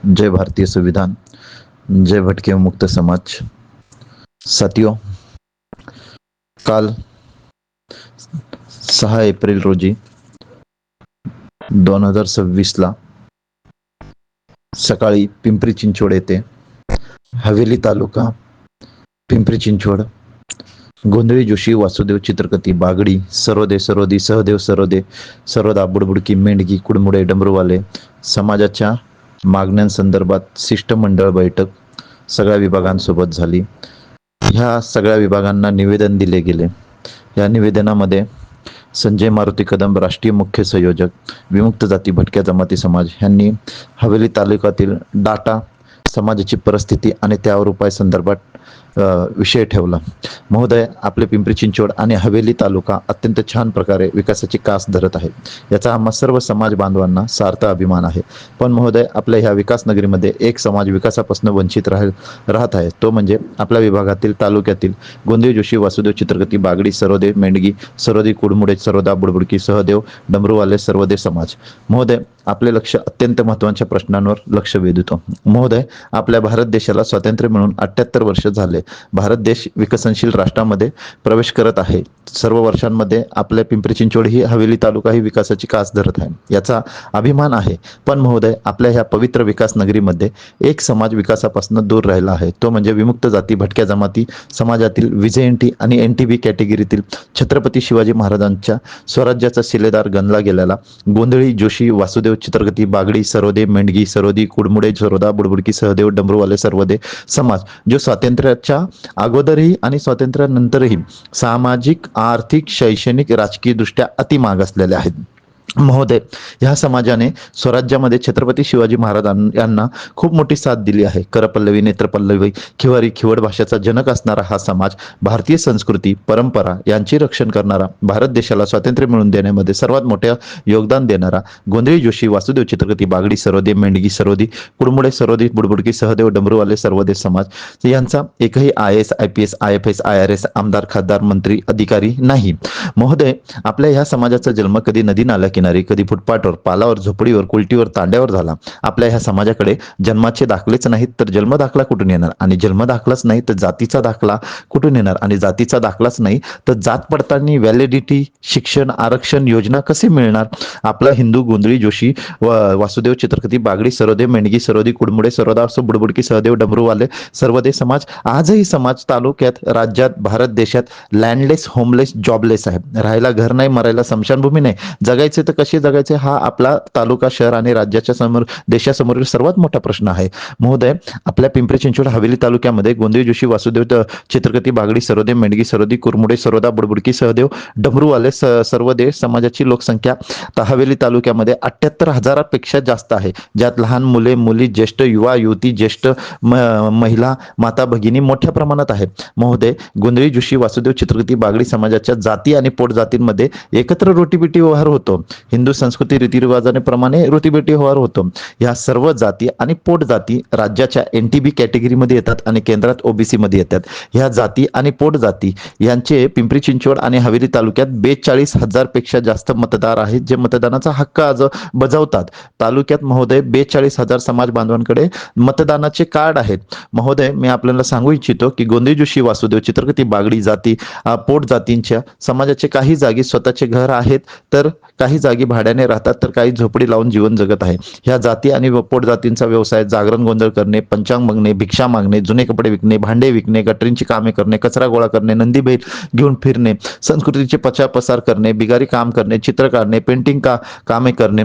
जय भारतीय संविधान, जय भटके मुक्त समाज। साथियों, काल 6 एप्रिल रोजी 2026 ला सकाळी पिंपरी चिंचवड येथे हवेली तालुका पिंपरी चिंचवड गोंधळी जोशी वासुदेव चित्रकथी बागडी सरोदे सरोदी सहदेव सरोदे सरोदा बुडबुडकी मेंढगी कुडमुडे डमरूवाले समाजाच्या मागण्यांसंदर्भात शिष्टमंडळ बैठक सगळ्या विभागांसोबत झाली। ह्या सगळ्या विभागांना निवेदन दिले गेले। या निवेदनामध्ये संजय मारुती कदम, राष्ट्रीय मुख्य संयोजक विमुक्त जाती भटक्या जमाती समाज, यांनी हवेली तालुक्यातील डाटा, समाजाची परिस्थिती आणि त्यावर उपाय संदर्भात विषय ठेवला। महोदय, आपले पिंपरी चिंचवड आणि हवेली तालुका अत्यंत छान प्रकारे विकासाची कास धरत आहे। याचा आम्हा सर्व समाज बांधवांना सार्थ अभिमान आहे। पण महोदय, आपल्या ह्या विकास नगरीमध्ये एक समाज विकासापासून वंचित राहत आहे, तो म्हणजे आपल्या विभागातील तालुक्यातील गोंधळी जोशी वासुदेव चित्रकथी बागडी सरोदे मेंढगी सरोदी कुडमुडे सरोदा बुडबुडकी सहदेव डमरूवाले सर्वदे समाज। महोदय, आपले लक्ष अत्यंत महत्त्वाच्या प्रश्नांवर लक्ष वेधतो। महोदय, आपल्या भारत देशाला स्वातंत्र्य मिळून 78 वर्ष झाले। भारत देश विकसनशील राष्ट्रामध्ये प्रवेश करत आहे। सर्व वर्षांमध्ये आपल्या पिंपरी चिंचवड ही हवेली तालुका ही विकासाची कास धरत आहे, याचा अभिमान आहे। पण महोदय, आपल्या ह्या पवित्र विकास नगरीमध्ये एक समाज विकासापासून दूर राहिला आहे, तो म्हणजे विमुक्त जाती भटक्या जमाती समाजातील VJNT आणि NTB कॅटेगरीतील छत्रपती शिवाजी महाराजांच्या स्वराज्याचा शिलेदार गणला गेलेला गोंधळी जोशी वासुदेव चित्रकथी बागडी सरोदे मेंढगी सरोदी कुडमुडे सरोदा बुडबुडकी सहदेव डमरूवाले सर्वदे समाज, जो स्वातंत्र्याच्या अगोदरही आणि स्वातंत्र्यानंतरही सामाजिक, आर्थिक, शैक्षणिक, राजकीय दृष्ट्या अति मागासलेले आहेत। महोदय, ह्या समाजाने स्वराज्यामध्ये छत्रपती शिवाजी महाराजांना खूप मोठी साथ दिली आहे। करपल्लवी, नेत्रपल्लवी, खिवारी, खिवड भाषेचा जनक असणारा हा समाज भारतीय संस्कृती, परंपरा यांचे रक्षण करणारा, भारत देशाला स्वातंत्र्य मिळवून देण्यामध्ये सर्वात मोठे योगदान देणारा गोंधळी जोशी वासुदेव चित्रकथी बागडी सरोदे मेंढगी सरोदी कुडमुडे सरोदी बुडबुडकी सहदेव डमरूवाले सर्वदे समाज यांचा एकही IAS, IPS, IFS, IRS, आमदार, खासदार, मंत्री, अधिकारी नाही। महोदय, आपल्या ह्या समाजाचा जन्म कधी नदी नाल्या किनारी, कधी फुटपाथवर, पालावर, झोपडीवर, कुलटीवर, तांड्यावर झाला। आपल्या ह्या समाजाकडे जन्माचे दाखलेच नाहीत तर जन्म दाखला कुठून येणार, आणि जन्म दाखलाच नाही तर जातीचा दाखला कुठून येणार, आणि जातीचा दाखलाच नाही तर जात पडताळणी, व्हॅलिडिटी, शिक्षण, आरक्षण योजना कसे मिळणार। आपला हिंदू गोंधळी जोशी वासुदेव चित्रकथी बागडी सरोदे मेंढगी सरोदी कुडमुडे सरोदा बुडबुडकी सहदेव डमरूवाले सर्वदे समाज आजही समाज तालुक्यात, राज्यात, भारत देशात लँडलेस, होमलेस, जॉबलेस आहे। राहायला घर नाही, मरायला स्मशानभूमी नाही, जगायचे तर कसे जगायचे हा आपला तालुका, शहर आणि राज्याच्या समोर, देशासमोरील सर्वात मोठा प्रश्न आहे। महोदय, आपल्या पिंपरी चिंचवड हवेली तालुक्यामध्ये गोंधळी जोशी वासुदेव चित्रकथी बागडी सरोदे मेंढगी सरोदी कुरमुडे सरोदा बुडबुडकी सहदेव डमरूवाले सर्वदे समाजाची लोकसंख्या हवेली तालुक्यामध्ये 78,000 पेक्षा जास्त आहे, ज्यात लहान मुले, मुली, ज्येष्ठ, युवा, युवती, ज्येष्ठ महिला, माता, भगिनी मोठ्या प्रमाणात आहेत। महोदय, गोंधळी जोशी वासुदेव चित्रकथी बागडी समाजाच्या जाती आणि पोट जातींमध्ये एकत्र रोटीबेटी व्यवहार होतो। हिंदू संस्कृती रीतिरिवाजाने प्रमाणे रोटीबेटी व्यवहार होतो। या सर्व जाती आणि पोट जाती राज्याच्या NTB कॅटेगरीमध्ये येतात आणि केंद्रात OBC मध्ये येतात। ह्या जाती आणि पोट जाती यांचे पिंपरी चिंचवड आणि हवेली तालुक्यात 42,000 पेक्षा जास्त मतदार आहेत, जे मतदानाचा हक्क आज बजावतात। तालुक्यात महोदय 42,000 समाज बांधवांकडे मतदानाचे कार्ड आहेत। महोदय, मी आपल्याला सांगू इच्छितो की गोंधळी जोशी वासुदेव चित्रकथी बागडी जाती पोट जातींच्या समाजाचे काही जागी स्वतःचे घर आहेत, तर काही जागी भाड्याने राहतात, तर काही झोपडी लावून जीवन जगत आहे। ह्या जाती आणि पोट जातींचा व्यवसाय जागरण गोंधळ करणे, पंचांग मागणे, भिक्षा मागणे, जुने कपडे विकणे, भांडे विकणे, गटरींची कामे करणे, कचरा गोळा करणे, नंदी बैल घेऊन फिरणे, संस्कृतीचे पसार करणे, बिगारी काम करणे, चित्र काढणे, पेंटिंग कामे करणे,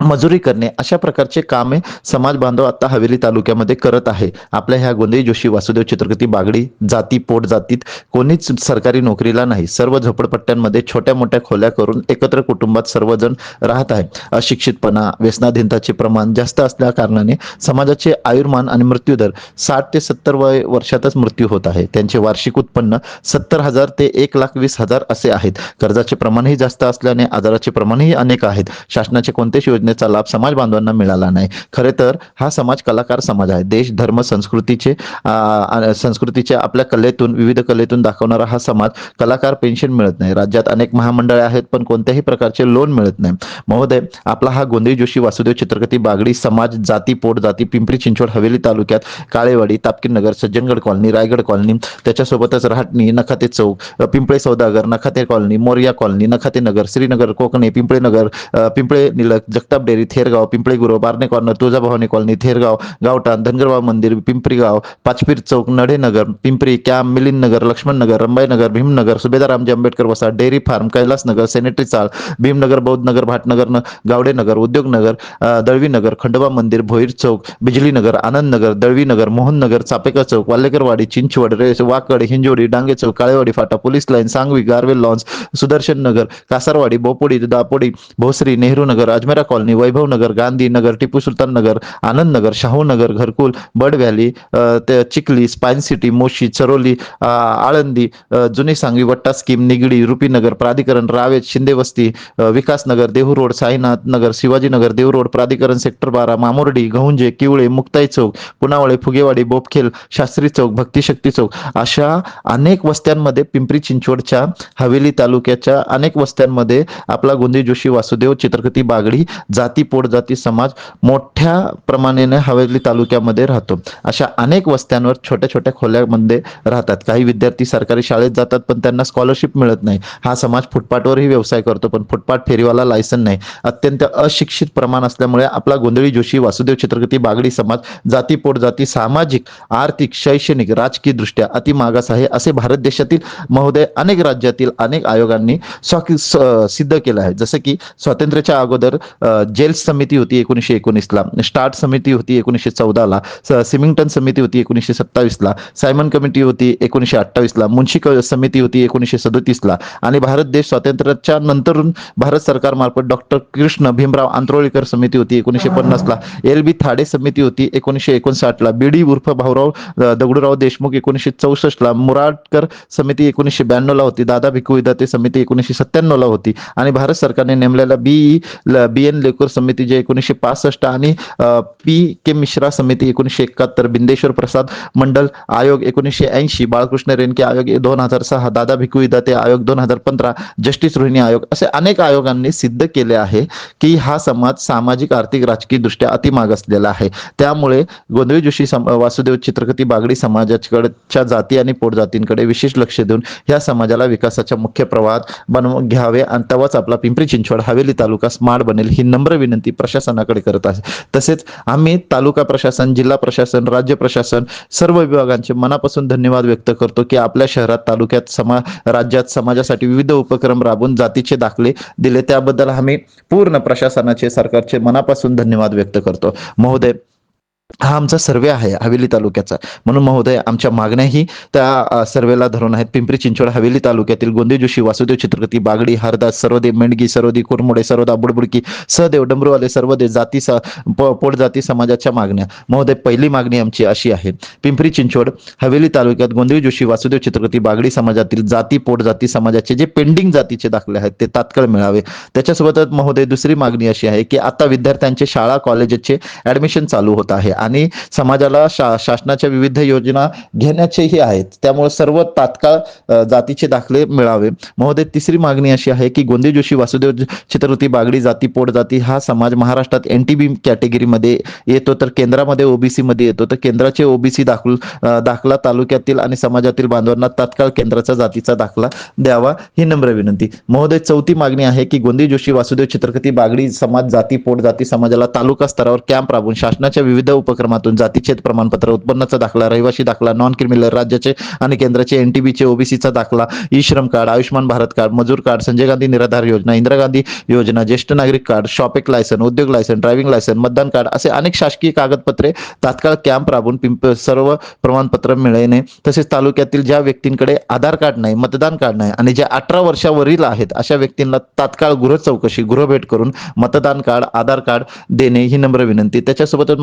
मजुरी करणे, अशा प्रकारचे कामे समाज बांधव आता हवेली तालुक्यामध्ये करत आहे। आपल्या ह्या गोंधळी जोशी वासुदेव चित्रकथी बागडी जाती पोट जातीत कोणीच सरकारी नोकरीला नाही, सर्व झोपडपट्ट्यांमध्ये छोट्या मोठ्या खोल्या करून एकत्र कुटुंबात सर्वजण राहत आहे। अशिक्षितपणा, व्यसनाधीनताचे प्रमाण जास्त असल्या कारणाने समाजाचे आयुर्मान आणि मृत्यूदर 60 ते 70 वर्षातच मृत्यू होत आहे। त्यांचे वार्षिक उत्पन्न 70,000 ते 1,20,000 असे आहेत। कर्जाचे प्रमाणही जास्त असल्याने आजाराचे प्रमाणही अनेक आहेत। शासनाचे कोणतेच योजनेचा लाभ समाज बांधवांना मिळाला नाही. खरे तर हा समाज कलाकार समाज आहे. देश, धर्म, संस्कृतीचे आपल्या कलेतून, विविध कलेतून दाखवणारा हा समाज. कलाकार पेन्शन मिळत नाही. राज्यात अनेक महामंडळे आहेत पण कोणत्याही प्रकारचे लोन मिळत नाही. महोदय, आपला हा गोंधळी जोशी वासुदेव चित्रकथी बागडी समाज जाती पोट जाती पिंपरी चिंचवड हवेली तालुक्यात काळेवाडी, तापकीनगर, सज्जनगड कॉलनी, रायगड कॉलनी, त्याच्यासोबतच Rahatani, Nakhate Chowk, Pimple Saudagar, Nakhate colony, Morya colony, Nakhate Nagar, Srinagar, Kokane, Pimple Nagar, Pimple Nilakh, Jagtap dairy, Thergaon, Pimple Gurav, Barne corner, Tuljabhavani colony, Thergaon, गावठाण, धनगरबाव मंदिर, पिंपरी गाव, पाचपीर चौक, नढे नगर, पिंपरी कॅम्प, मिलिंद नगर, लक्ष्मण नगर, रंबाई नगर, भीमनगर, सुभेदार रामजी आंबेडकर वसाहत, dairy farm, Kailas Nagar, sanitary chawl, Bhimnagar, बौद्ध नगर, भाटनगर, गावडे नगर, उद्योग नगर, दळवी नगर, खंडोबा मंदिर, भोईर चौक, बिजली नगर, आनंद नगर, दळवी नगर, मोहन नगर, चापेकर चौक, वाल्लेकरवाडी, चिंचवड, रेस, Wakad, Hinjawadi, Dange Chowk, Kalewadi Phata, police line, Sangvi, Garvel lawns, Sudarshan Nagar, Kasarwadi, Bopodi, Dapodi, Bhosari, Nehru Nagar, Ajmera colony, Vaibhav Nagar, Gandhi Nagar, Tipu Sultan Nagar, Anand Nagar, Shahu Nagar, Gharkul, bird valley, Chikhali, spine city, Moshi, Charholi, Alandi, जुनी सांगवी, वट्टा स्कीम, निगडी, रुपीनगर, प्राधिकरण, रावेत, शिंदे वस्ती, विकास नगर, देहू रोड, साईनाथ नगर, शिवाजी नगर, देहू रोड, प्राधिकरण, सेक्टर 12, मामुर्डी, गहुंजे, किवळे, मुक्ताई चौक, पुनावळे, फुगेवाडी, बोपखेल, शास्त्री चौक, भक्तिशक्ती चौक, अशा अनेक वस्त्यांमध्ये पिंपरी चिंचवडच्या हवेली तालुक्याच्या अनेक वस्त्यांमध्ये आपला गोंधळी जोशी वासुदेव चित्रकथी बागडी जाती पोट जाती समाज मोठ्या प्रमाणाने हवेली तालुक्यामध्ये राहतो. अशा अनेक वस्त्यांवर छोट्या छोट्या खोल्यामध्ये राहतात. काही विद्यार्थी सरकारी शाळेत जातात पण त्यांना स्कॉलरशिप मिळत नाही. हा समाज फुटपाथवरही व्यवसाय करतो पण फुटपाथ फेरीवाला लायसन नाही. अत्यंत अशिक्षित प्रमाण असल्यामुळे आपला गोंधळी जोशी वासुदेव चित्रकथी बागडी समाज जाती पोट जाती सामाजिक, आर्थिक, शैक्षणिक, राजकीय दृष्ट्या अति मागास आहे असे भारत देशातील महोदय अनेक राज्यातील अनेक आयोगांनी सिद्ध केलं आहे. जसं की स्वातंत्र्याच्या अगोदर जेल समिती होती 1919 ला, स्टार्ट समिती होती 1914 ला, सिमिंग्टन समिती होती 1927 ला, सायमन कमिटी होती 1928 ला, मुन्शी समिती होती 1937 ला आणि भारत देश स्वातंत्र्याच्या नंतरून भारत सरकार मार्फत डॉक्टर कृष्ण भीमराव आंत्रोळीकर समिती होती 1950 ला, एल बी थाडे समिती होती 1959 ला, बीडी उर्फ भाऊराव दगडूराव देशमुख 1964 ला, मुराडकर समिती 1992 ला होती, दादा भिकू विधाते समिती 1997 ला होती आणि भारत सरकारने नेमलेल्या बी एन लेकर समिती जे 1965 आणि पी के मिश्रा समिती 1971, बिंदेश्वर प्रसाद मंडल आयोग 1980, बाळकृष्ण रेणके आयोग 2006, दादा भिकू विधाते आयोग 2015, जस्टिस रोहिणी आयोग असे अनेक आयोगांनी सिद्ध केले आहे की हा समाज सामाजिक, आर्थिक, राजकीय दृष्ट्या अति मागासलेला आहे. त्यामुळे गोंधळी जोशी वासुदेव चित्रकथी बागडी समाजाकडच्या जाती आणि पोटजातींकडे विशेष लक्ष देऊन या समाजाला विकासाच्या मुख्य प्रवाहात बनवून घ्यावे आणि तेव्हाच आपला पिंपरी चिंचवड हवेली तालुका स्मार्ट बनेल ही नम्र विनंती प्रशासनाकडे करत आहे. तसेच आम्ही तालुका प्रशासन, जिल्हा प्रशासन, राज्य प्रशासन सर्व विभागांचे मनापासून धन्यवाद व्यक्त करतो की आपल्या शहरात, तालुक्यात, राज्यात समाजासाठी विविध उपक्रम राबवून जातीचे दाखले दिले. त्याबद्दल आम्ही पूर्ण प्रशासनाचे, सरकारचे मनापासून धन्यवाद व्यक्त करतो. महोदय, हा आमचा सर्वे आहे हवेली तालुक्याचा, म्हणून महोदय आमच्या मागण्याही त्या सर्वेला धरून आहेत. पिंपरी चिंचवड हवेली तालुक्यातील गोंधळी जोशी वासुदेव चित्रकथी बागडी, हरदास, सर्वदे, मेंढगी, सर्वदी, कुरमोडे, सर्वदा, बुडबुडकी, सहदेव, डमरूवाले, सर्वदे जाती पोट जाती समाजाच्या मागण्या. महोदय, पहिली मागणी आमची अशी आहे, पिंपरी चिंचवड हवेली तालुक्यात गोंधळी जोशी वासुदेव चित्रकथी बागडी समाजातील जाती पोट जाती समाजाचे जे पेंडिंग जातीचे दाखले आहेत ते तात्काळ मिळावे. त्याच्यासोबतच महोदय दुसरी मागणी अशी आहे की आता विद्यार्थ्यांचे शाळा कॉलेजचे ऍडमिशन चालू होत आहे आणि समाजाला शासनाच्या विविध योजना घेण्याचेही आहेत, त्यामुळे सर्व तात्काळ जातीचे दाखले मिळावे. महोदय, तिसरी मागणी अशी आहे की गोंधळी जोशी वासुदेव चित्रकथी बागडी जाती पोट जाती हा समाज महाराष्ट्रात NTB कॅटेगरीमध्ये येतो, तर केंद्रामध्ये OBC मध्ये येतो, तर केंद्राचे OBC दाखला तालुक्यातील आणि समाजातील बांधवांना तात्काळ केंद्राचा जातीचा दाखला द्यावा ही नम्र विनंती. महोदय, चौथी मागणी आहे की गोंधळी जोशी वासुदेव चित्रकथी बागडी समाज जाती पोट जाती समाजाला तालुका स्तरावर कॅम्प राबवून शासनाच्या विविध उपक्रमातून जातीछेद प्रमाणपत्र, उत्पन्नाचा दाखला, रहिवासी दाखला, नॉन क्रिमिनल, राज्याचे आणि केंद्राचे NTBचे OBCचा दाखला, ई श्रम कार्ड, आयुष्यमान भारत कार्ड, मजूर कार्ड, संजय गांधी निराधार योजना, इंदिरा गांधी योजना, ज्येष्ठ नागरिक कार्ड, शॉपेक लायसन, उद्योग लायसन, ड्रायव्हिंग लायसन, मतदान कार्ड असे अनेक शासकीय कागदपत्रे तात्काळ कॅम्प राबवून सर्व प्रमाणपत्र मिळणे. तसेच तालुक्यातील ज्या व्यक्तींकडे आधार कार्ड नाही, मतदान कार्ड नाही आणि ज्या 18 वर्षावरील आहेत अशा व्यक्तींना तात्काळ गृह चौकशी, गृह भेट करून मतदान कार्ड, आधार कार्ड देणे ही नम्र विनंती. त्याच्यासोबतच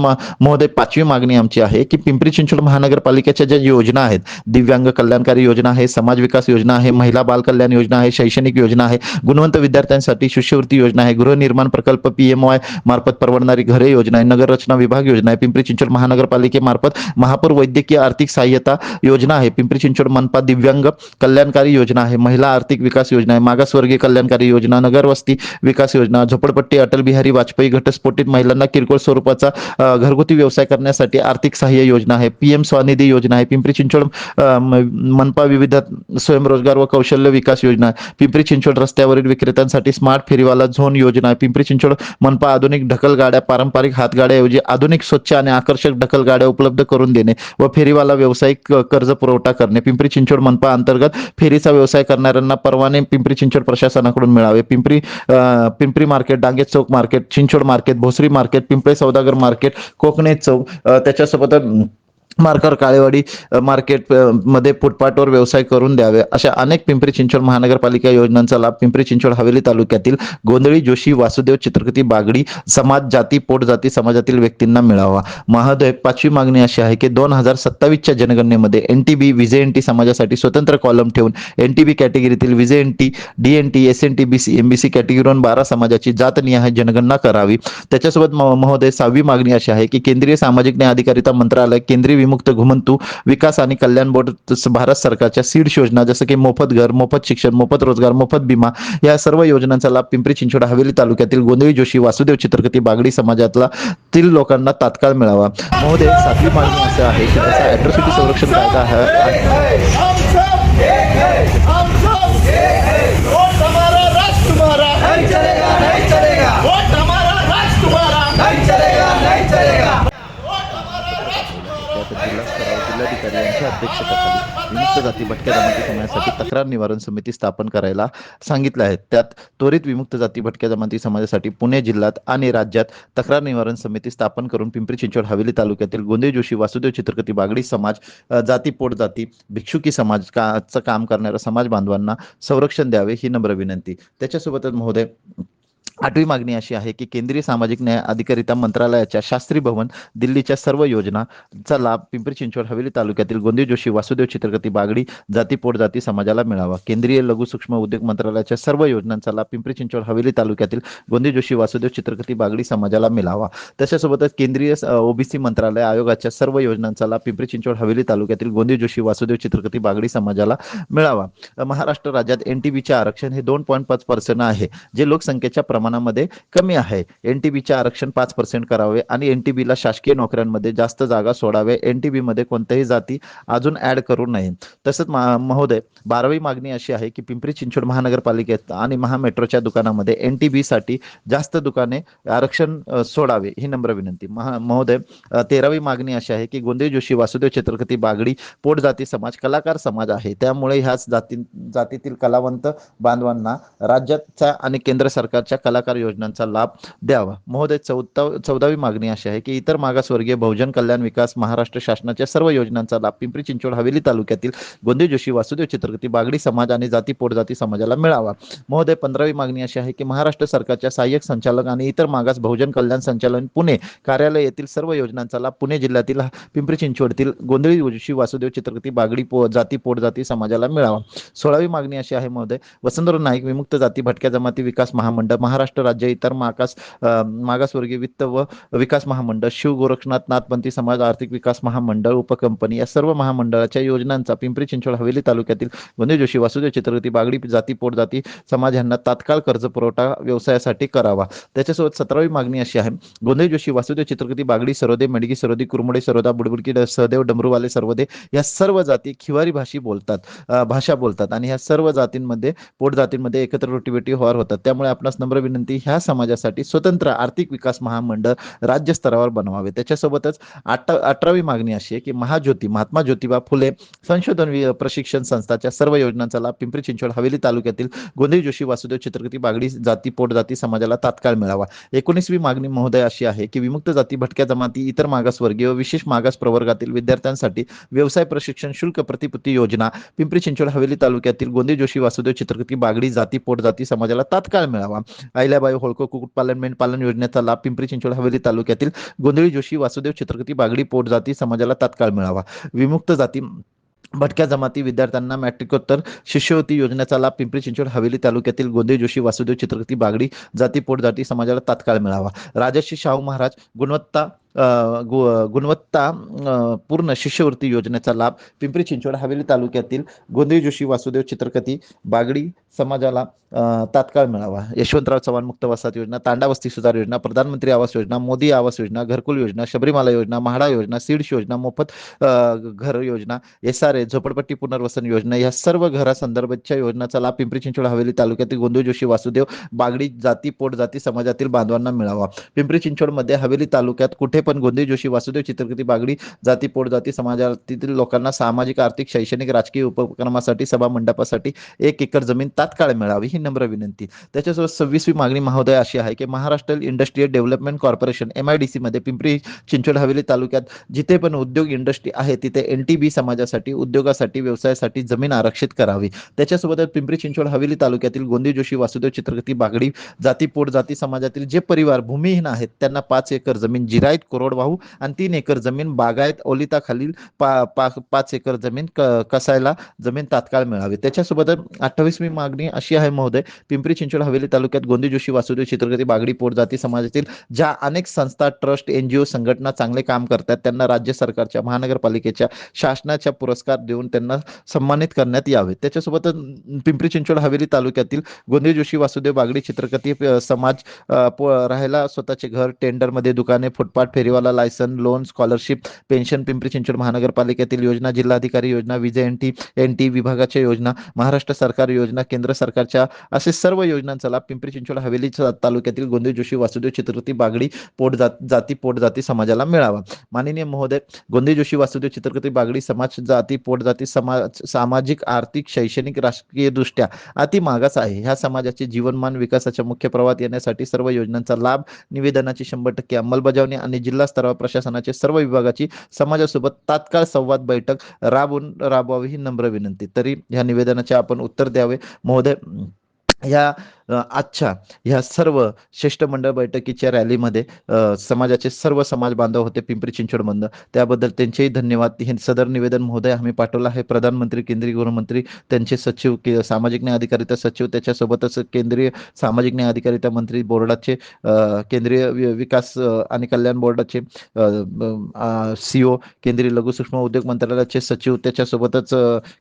महोदय, पाचवी मागणी आमची आहे की पिंपरी चिंचवड महानगरपालिकेच्या ज्या योजना आहेत, दिव्यांग कल्याणकारी योजना आहे, समाज विकास योजना आहे, महिला बाल कल्याण योजना आहे, शैक्षणिक योजना आहे, गुणवंत विद्यार्थ्यांसाठी शिष्यवृत्ती योजना आहे, गृहनिर्माण प्रकल्प PMY मार्फत परवडणारी घरे योजना आहे, नगर रचना विभाग योजना आहे, पिंपरी चिंचवड महानगरपालिकेमार्फत महापौर वैद्यकीय आर्थिक सहाय्यता योजना आहे, पिंपरी चिंचवड मनपा दिव्यांग कल्याणकारी योजना आहे, महिला आर्थिक विकास योजना आहे, मागासवर्गीय कल्याणकारी योजना, नगर वस्ती विकास योजना, झोपडपट्टी अटल बिहारी वाजपेयी घटस्फोटित महिलांना किरकोळ स्वरूपाचा घरगुती व्यवसाय करण्यासाठी आर्थिक सहाय्य योजना आहे, PM स्वनिधी योजना आहे, पिंपरी चिंचवड मनपा विविध स्वयंरोजगार व कौशल्य विकास योजना आहे, पिंपरी चिंचवड रस्त्यावरील विक्रेत्यांसाठी स्मार्ट फेरीवाला झोन योजना आहे, पिंपरी चिंचवड मनपा आधुनिक ढकल गाड्या पारंपरिक हातगाड्याऐवजी आधुनिक स्वच्छ आणि आकर्षक ढकल गाड्या उपलब्ध करून देणे व फेरीवाला व्यावसायिक कर्ज पुरवठा करणे, पिंपरी चिंचवड मनपा अंतर्गत फेरीचा व्यवसाय करणाऱ्यांना परवाने पिंपरी चिंचवड प्रशासनाकडून मिळावे, Pimpri market, Dange Chowk market, Chinchwad market, Bhosari market, Pimple Saudagar market, Kokane Chowk, त्याच्यासोबत मार्कर काळेवाडी मार्केट मध्ये फुटपाथवर व्यवसाय करून द्यावे, अशा अनेक पिंपरी चिंचवड महानगरपालिका योजनांचा लाभ पिंपरी चिंचवड हवेली तालुक्यातील गोंधळी, जोशी, वासुदेव, चित्रकती, बागडी समाज, जाती, पोटजाती समाजातील व्यक्तींना मिळावा. महोदय, पाचवी मागणी अशी आहे की 2027च्या जनगणनेमध्ये NTB, VJNT समाजासाठी स्वतंत्र कॉलम ठेवून NTB कॅटेगरीतील VJNT, DNT, SNT, BC, MBC कॅटेगरीवरून 12 समाजाची जातनिहाय जनगणना करावी. त्याच्यासोबत महोदय, 6वी मागणी अशी आहे की केंद्रीय सामाजिक न्याय अधिकारिता मंत्रालय, केंद्रीय विमुक्त घुमंतू विकास आणि कल्याण बोर्ड, भारत सरकारच्या सीड्स योजना जसं की मोफत घर, मोफत शिक्षण, मोफत रोजगार, मोफत विमा या सर्व योजनांचा लाभ पिंपरी चिंचवड हवेली तालुक्यातील गोंधळी, जोशी, वासुदेव, चित्रकती, बागडी समाजातला तील लोकांना तात्काळ मिळावा. महोदय, 7वी मागणी असं आहे की जसा ॲट्रॉसिटी संरक्षण कायदा जिल्हाधिकारी यांच्या अध्यक्षतेखाली विमुक्त जाती भटक्या जमाती समाजासाठी तक्रार निवारण समिती स्थापन करायला सांगितले आहे. त्यात त्वरित विमुक्त जाती भटक्या जमाती समाजासाठी पुणे जिल्ह्यात आणि राज्यात तक्रार निवारण समिती स्थापन करून पिंपरी चिंचवड हवेली तालुक्यातील गोंधळी, जोशी, वासुदेव, चित्रकती, बागडी समाज, जाती पोटजाती, भिक्षुकी समाज काम करणाऱ्या समाज बांधवांना संरक्षण द्यावे ही नम्र विनंती. त्याच्यासोबतच महोदय, 8वी मागणी अशी आहे की केंद्रीय सामाजिक न्याय अधिकारिता मंत्रालयाच्या शास्त्री भवन दिल्लीच्या सर्व योजनांचा लाभ पिंपरी चिंचवड हवेली तालुक्यातील गोंधळी, जोशी, वासुदेव, चित्रकती, बागडी जाती पोटजाती समाजाला मिळावा. केंद्रीय लघु सूक्ष्म उद्योग मंत्रालयाच्या सर्व योजनांचा लाभ पिंपरी चिंचवड हवेली तालुक्यातील गोंधळी, जोशी, वासुदेव, चित्रकती, बागडी समाजाला मिळावा. त्याच्यासोबतच केंद्रीय OBC मंत्रालय आयोगाच्या सर्व योजनांचा लाभ पिंपरी चिंचवड हवेली तालुक्यातील गोंधळी, जोशी, वासुदेव, चित्रकती, बागडी समाजाला मिळावा. महाराष्ट्र राज्यात NTBचे आरक्षण हे 2.5% आहे, जे लोकसंख्येच्या प्रमाणामध्ये कमी आहे. NTBचे आरक्षण 5% करावे आणि NTBला शासकीय नोकऱ्यांमध्ये जास्त जागा सोडावे. NTB मध्ये कोणत्याही जाती अजून ऍड करू नये. तसंच महोदय, 12वी मागणी अशी आहे की पिंपरी चिंचवड महानगरपालिकेत आणि महामेट्रोच्या दुकानामध्ये NTB साठी जास्त दुकाने आरक्षण सोडावे ही नम्र विनंती. महोदय, 13वी मागणी अशी आहे की गोंधळी, जोशी, वासुदेव, चित्रकती, बागडी पोटजाती समाज कलाकार समाज आहे, त्यामुळे ह्याच जातीतील कलावंत बांधवांना राज्याच्या आणि केंद्र सरकारच्या कलाकार योजनांचा लाभ द्यावा. महोदय, 14वी मागणी अशी आहे की इतर मागासवर्गीय बहुजन कल्याण विकास महाराष्ट्र शासनाच्या सर्व योजनांचा लाभ पिंपरी चिंचवड हवेली तालुक्यातील गोंधळी, जोशी, वासुदेव, चित्रकती, बागडी समाज आणि जाती पोटजाती समाजाला मिळावा. महोदय, 15वी मागणी अशी आहे की महाराष्ट्र सरकारच्या सहाय्यक संचालक आणि इतर मागास बहुजन कल्याण संचालन पुणे कार्यालय येथील सर्व योजनांचा लाभ पुणे जिल्ह्यातील पिंपरी चिंचवडतील गोंधळी, जोशी, वासुदेव, चित्रकती, बागडी जाती पोटजाती समाजाला मिळावा. 16वी मागणी अशी आहे महोदय, वसंतराव नाईक विमुक्त जाती भटक्या जमाती विकास महामंडळ महाराष्ट्र राज्य इतर मागासवर्गीय वित्त व विकास महामंडळ, शिव गोरक्षनाथ नाथपंथी समाज आर्थिक विकास महामंडळ उपकंपनी या सर्व महामंडळाच्या योजनांचा पिंपरी चिंचवड हवेली तालुक्यातील गोंधळी, जोशी, वासुदेव, चित्रकती, बागडी जाती पोटजाती समाज यांना तात्काळ कर्ज पुरवठा व्यवसायासाठी करावा. त्याच्यासोबत 17वी मागणी अशी आहे, गोंधळी, जोशी, वासुदेव, चित्रकती, बागडी सरोदे, मेडगी सरोदे, कुरमुडे सरोदा, बुडबुडकी सहदेव, डमरूवाले सर्वदे या सर्व जाती खिवारी भाषा बोलतात आणि ह्या सर्व जातींमध्ये पोटजातींमध्ये एकत्र रोटीबेटी होणार होतात. त्यामुळे आपणास नम्र विनंती, ह्या समाजासाठी स्वतंत्र आर्थिक विकास महामंडळ राज्य स्तरावर बनवावे. त्याच्यासोबतच 18वी मागणी अशी आहे की महात्मा ज्योतिबा फुले संशोधन प्रशिक्षण संस्थाच्या सर्व योजनांचा लाभ पिंपरी चिंचवड हवेली तालुक्यातील गोंधळी, जोशी, वासुदेव, चित्रकती, बागडी जाती पोटजाती समाजाला तात्काळ मिळावा. 19वी मागणी महोदय अशी आहे की विमुक्त जाती भटक्या जमाती इतर मागासवर्गीय व विशेष मागास प्रवर्गातील विद्यार्थ्यांसाठी व्यवसाय प्रशिक्षण शुल्क प्रतिपूर्ती योजना पिंपरी चिंचवड हवेली तालुक्यातील गोंधळी, जोशी, वासुदेव, चित्रकती, बागडी जाती पोटजाती समाजाला तात्काळ मिळावा. अहिल्याबाई होळकर कुक्कुटपालन मेंढपालन योजनेचा लाभ पिंपरी चिंचवड हवेली तालुक्यातील गोंधळी जोशी वासुदेव छत्रपती बागडी पोट जाती समाजाला तात्काळ मिळावा. विमुक्त जाती भटक्या जमाती विद्यार्थ्यांना मॅट्रिकोत्तर शिष्यवृत्ती योजनेचा लाभ पिंपरी चिंचवड हवेली तालुक्यातील गोंधळी जोशी वासुदेव छत्रपती बागडी जाती पोट जाती समाजाला तात्काळ मिळावा. राजर्षी शाहू महाराज गुणवत्ता पूर्ण शिष्यवृत्ती योजनेचा लाभ पिंपरी चिंचवड हवेली तालुक्यातील गोंधळी जोशी वासुदेव चित्रकथी बागडी समाजाला तात्काळ मिळावा. यशवंतराव चव्हाण मुक्त वसाहत योजना, तांडा वस्ती सुधार योजना, प्रधानमंत्री आवास योजना, मोदी आवास योजना, घरकुल योजना, शबरीमाला योजना, म्हाडा योजना, सीड्स योजना, मोफत घर योजना, SRA झोपडपट्टी पुनर्वसन योजना या सर्व घरासंदर्भाच्या योजनांचा लाभ पिंपरी चिंचवड हवेली तालुक्यातील गोंधळी जोशी वासुदेव बागडी जाती पोट जाती समाजातील बांधवांना मिळावा. पिंपरी चिंचवडमध्ये हवेली तालुक्यात कुठे पण गोंधळी जोशी वासुदेव चित्रकथी बागडी जाती पोट जाती समाजातील लोकांना सामाजिक आर्थिक शैक्षणिक राजकीय उपक्रमासाठी सभा मंडपासाठी 1 एकर जमीन तात्काळ मिळावी ही नम्र विनंती. त्याच्यासोबत 26वी मागणी महोदय अशी आहे की Maharashtra industrial development corporation MIDC मध्ये पिंपरी चिंचवड हवेली तालुक्यात जिथे पण उद्योग इंडस्ट्री आहे तिथे NTB समाजासाठी उद्योगासाठी व्यवसायासाठी जमीन आरक्षित करावी. त्याच्यासोबतच पिंपरी चिंचवड हवेली तालुक्यातील गोंधळी जोशी वासुदेव चित्रकथी बागडी जाती पोट जाती समाजातील जे परिवार भूमिहीन आहेत त्यांना 5 एकर जमीन जिरायत कोरडवाहू आणि 3 एकर जमीन बागायत ओलिताखालील 5 एकर जमीन कसायला जमीन तात्काळ मिळावी. त्याच्यासोबत 28वी मागणी अशी आहे महोदय, पिंपरी चिंचवड हवेली तालुक्यात गोंधळी जोशी वासुदेव चित्रकथी बागडी पोट जाती समाजातील ज्या अनेक संस्था ट्रस्ट NGO संघटना चांगले काम करतात त्यांना राज्य सरकारच्या महानगरपालिकेच्या शासनाच्या पुरस्कार देऊन त्यांना सन्मानित करण्यात यावे. त्याच्यासोबत पिंपरी चिंचवड हवेली तालुक्यातील गोंधळी जोशी वासुदेव बागडी चित्रकथी समाज राहायला स्वतःचे घर, टेंडरमध्ये दुकाने, फुटपाथ, फेरीवाला licence, loan, scholarship, pension, Pimpri Chinchwad महानगरपालिकेतील योजना, जिल्हाधिकारी योजना, विजय NT विभागाच्या योजना, महाराष्ट्र सरकार योजना, केंद्र सरकारच्या असे सर्व योजनांचा लाभ पिंपरी चिंचवड हवेली तालुक्यातील गोंधळी जोशी वासुदेव चित्रकथी बागडी पोट जाती पोट जाती समाजाला मिळावा. माननीय महोदय, गोंधळी जोशी वासुदेव चित्रकथी बागडी समाज जाती पोट जाती सामाजिक आर्थिक शैक्षणिक राजकीय दृष्ट्या अति मागास आहे. ह्या समाजाचे जीवनमान विकासाच्या मुख्य प्रवाहात येण्यासाठी सर्व योजनांचा लाभ, निवेदनाची 100% अंमलबजावणी आणि जिल्हा स्तरावर प्रशासनाचे सर्व विभागाची समाजासोबत तात्काळ संवाद बैठक राबवावी ही नम्र विनंती. तरी ह्या निवेदनाचे आपण उत्तर द्यावे महोदय. आजच्या ह्या सर्व शिष्टमंडळ बैठकीच्या रॅलीमध्ये समाजाचे सर्व समाज बांधव होते पिंपरी चिंचवडमधनं, त्याबद्दल त्यांचेही धन्यवाद. हे सदर निवेदन महोदय आम्ही पाठवलं आहे. प्रधानमंत्री, केंद्रीय गृहमंत्री, त्यांचे सचिव, सामाजिक न्याय अधिकारिता सचिव, त्याच्यासोबतच केंद्रीय सामाजिक न्याय अधिकारिता मंत्री बोर्डाचे, केंद्रीय विकास आणि कल्याण बोर्डाचे CO, केंद्रीय लघु सूक्ष्म उद्योग मंत्रालयाचे सचिव, त्याच्यासोबतच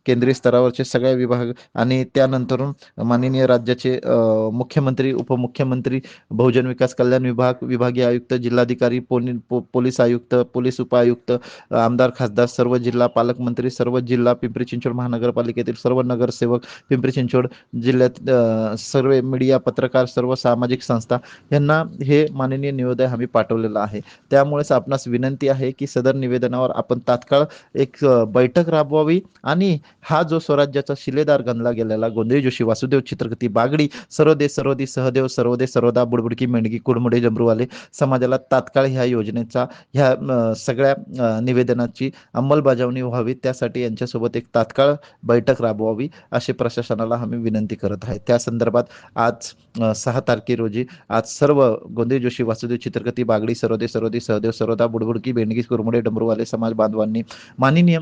केंद्रीय स्तरावरचे सगळे विभाग आणि त्यानंतरून माननीय राज्याचे मुख्यमंत्री, उपमुख्यमंत्री, बहुजन विकास कल्याण विभाग, विभागीय आयुक्त, जिल्हाधिकारी, पोलीस आयुक्त, पोलीस उपायुक्त, आमदार खासदार, सर्व जिल्हा पालकमंत्री, सर्व जिल्हा पिंपरी चिंचवड महानगरपालिकेतील सर्व नगरसेवक, पिंपरी चिंचवड जिल्ह्यात सर्व मीडिया, पत्रकार, सर्व सामाजिक संस्था यांना हे माननीय निवेदन आम्ही पाठवलेलं आहे. त्यामुळेच आपणास विनंती आहे की सदर निवेदनावर आपण तात्काळ एक बैठक राबवावी आणि हा जो स्वराज्याचा शिलेदार गणला गेलेला गोंधळी जोशी वासुदेव चित्रकथी बागडी सर्वदे सर्वदी सहदेव सर्वदे सर्वदा बुडबुडकी मेंढगी कुडमुडे जमरूवाले समाजाला तात्काळ ह्या योजनेचा ह्या सगळ्या निवेदनाची अंमलबजावणी व्हावी, त्यासाठी यांच्यासोबत एक तात्काळ बैठक राबवावी अशी प्रशासनाला आम्ही विनंती करत आहे. त्या संदर्भात आज 6 तारखे रोजी आज सर्व गोंधळी जोशी वासुदेव चित्रकथी बागडी सर्वदे सर्वदी सहदेव सर्वदा बुडबुडकी मेंढगी कुडमुडे डमरूवाले समाज बांधवांनी माननीय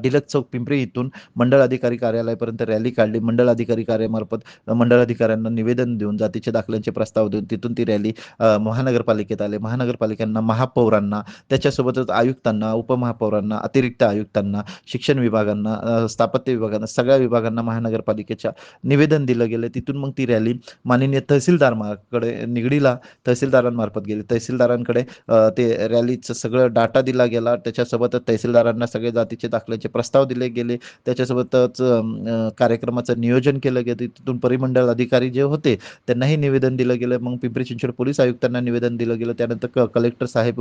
डिलक्स चौक पिंपरी इथून मंडळ अधिकारी कार्यालयापर्यंत रॅली काढली. मंडळ अधिकारी कार्यामार्फत मंडळ अधिकाऱ्यांना निवेदन देऊन जातीच्या दाखल्यांचे प्रस्ताव देऊन तिथून ती रॅली महानगरपालिकेत आले. महानगरपालिकांना, महापौरांना, त्याच्यासोबतच आयुक्तांना, उपमहापौरांना, अतिरिक्त आयुक्तांना, शिक्षण विभागांना, स्थापत्य विभागांना, सगळ्या विभागांना महानगरपालिकेच्या निवेदन दिलं गेलं. तिथून मग ती रॅली माननीय तहसीलदारांकडे निगडीला तहसीलदारांमार्फत गेली. तहसीलदारांकडे ते रॅलीचं सगळं डाटा दिला गेला. त्याच्यासोबतच तहसीलदारांना सगळे जातीचे दाखल्याचे प्रस्ताव दिले गेले. त्याच्यासोबतच कार्यक्रमाचं नियोजन केलं गेलं. तिथून परिमंडळ अधिकारी जे होते त्यांनाही निवेदन दिलं गेलं. मग पिंपरी चिंचवड पोलीस आयुक्तांना निवेदन दिलं गेलं. त्यानंतर कलेक्टर साहेब,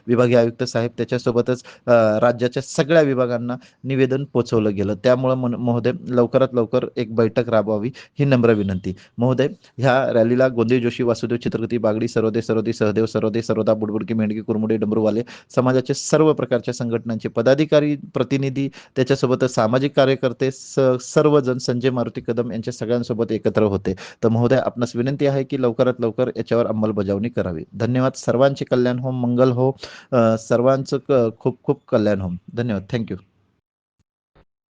विभागीय आयुक्त साहेब, त्याच्यासोबतच राज्याच्या सगळ्या विभागांना निवेदन पोचवलं गेलं. त्यामुळे महोदय लवकरात लवकर एक बैठक राबवावी ही नम्र विनंती. महोदय, ह्या रॅलीला गोंधळी जोशी वासुदेव चित्रकथी बागडी सर्वदे सर्वदी सहदेव सर्वदे सर्वदा बुडबुडकी मेंढगी कुरमुडे डमरूवाले समाजाचे सर्व प्रकारच्या संघटनांचे पदाधिकारी प्रतिनिधी, त्याच्यासोबतच सामाजिक कार्यकर्ते, सर्वजण संजय मारुती कदम यांच्या सगळ्यांसोबत एकत्र होते. तर महोदय, आपणास विनंती आहे की लवकरात लवकर याच्यावर अंमलबजावणी करावी. धन्यवाद. सर्वांचे कल्याण हो, मंगल हो. सर्वांचं खूप खूप कल्याण हो. धन्यवाद. थँक्यू.